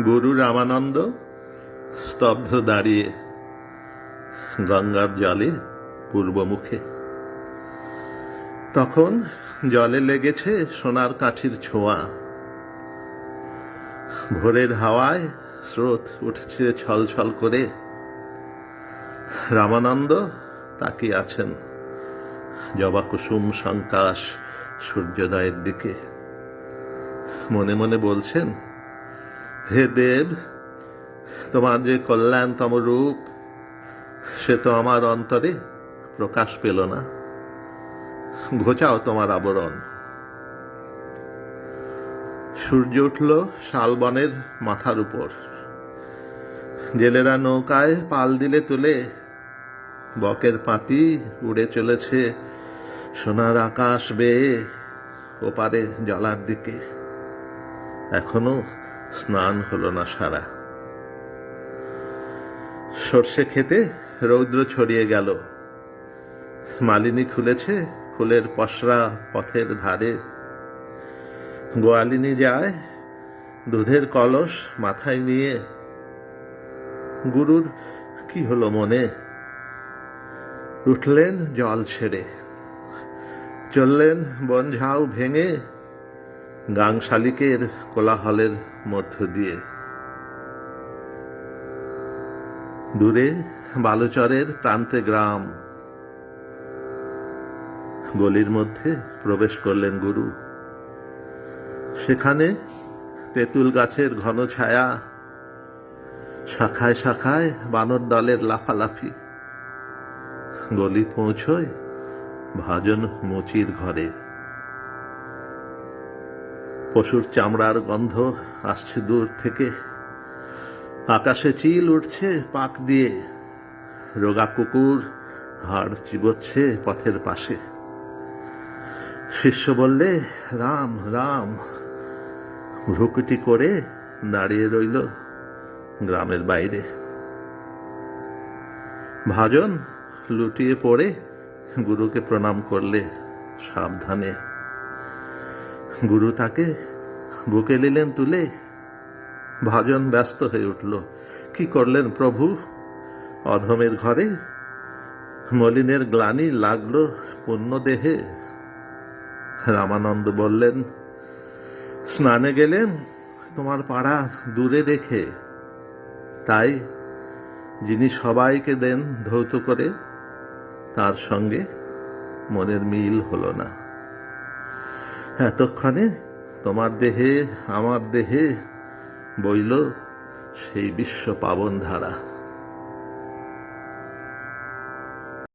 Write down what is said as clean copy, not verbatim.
গুরু রামানন্দ স্তব্ধ দাঁড়িয়ে গঙ্গার জলে পূর্বমুখে। তখন জলে লেগেছে সোনার কাঠির ছোঁয়া। ভোরের হাওয়ায় স্রোত উঠছে ছলছল করে। রামানন্দ তাকিয়ে আছেন জবাকুসুম সংকাশ সূর্যোদয়ের দিকে। মনে মনে বলছেন, হে দেব, তোমার যে কল্যাণতম রূপ সে তো আমার অন্তরে প্রকাশ পেল না। ঘোচাও তোমার আবরণ। সূর্য উঠল শালবনের মাথার উপর। জেলেরা নৌকায় পাল দিলে তুলে। বকের পাতি উড়ে চলেছে সোনার আকাশ বেয়ে ওপারে জলার দিকে। এখনো স্নান হলো না সারা। সর্ষে খেতে রৌদ্র ছড়িয়ে গেল। মালিনী খুলেছে ফুলের পসরা পথের ধারে। গোয়ালিনী যায় দুধের কলস মাথায় নিয়ে। গুরুর কি হলো মনে? উঠলেন জল ছেড়ে, চললেন বন ঝাউ ভেঙে গাং শালিকের কোলাহলের মধ্য দিয়ে। দূরে বালুচরের প্রান্তে গ্রাম। গলির মধ্যে প্রবেশ করলেন গুরু। সেখানে তেঁতুল গাছের ঘন ছায়া, শাখায় শাখায় বানর দলের লাফালাফি। গলি পৌঁছয় ভাজন মুচির ঘরে। পশুর চামড়ার গন্ধ আসছে দূর থেকে। আকাশে চিল উঠছে পাক দিয়ে। রোগা কুকুর হাড় চিবোচ্ছে পথের পাশে। শিষ্য বললে, রাম রাম। ভ্রুকুটি করে দাঁড়িয়ে রইল গ্রামের বাইরে। ভাজন লুটিয়ে পড়ে গুরুকে প্রণাম করলে সাবধানে। গুরু তাকে বুকে নিলেন তুলে। ভাজন ব্যস্ত হয়ে উঠল, কি করলেন প্রভু? অধমের ঘরে মলিনের গ্লানি লাগলো পুণ্য দেহে। রামানন্দ বললেন, স্নানে গেলেন তোমার পাড়া দূরে রেখে। তাই যিনি সবাইকে দেন ধৌত করে, তার সঙ্গে মনের মিল হলো না। এতক্ষণে তোমার দেহে আমার দেহে বইল সেই বিশ্ব পাবন ধারা।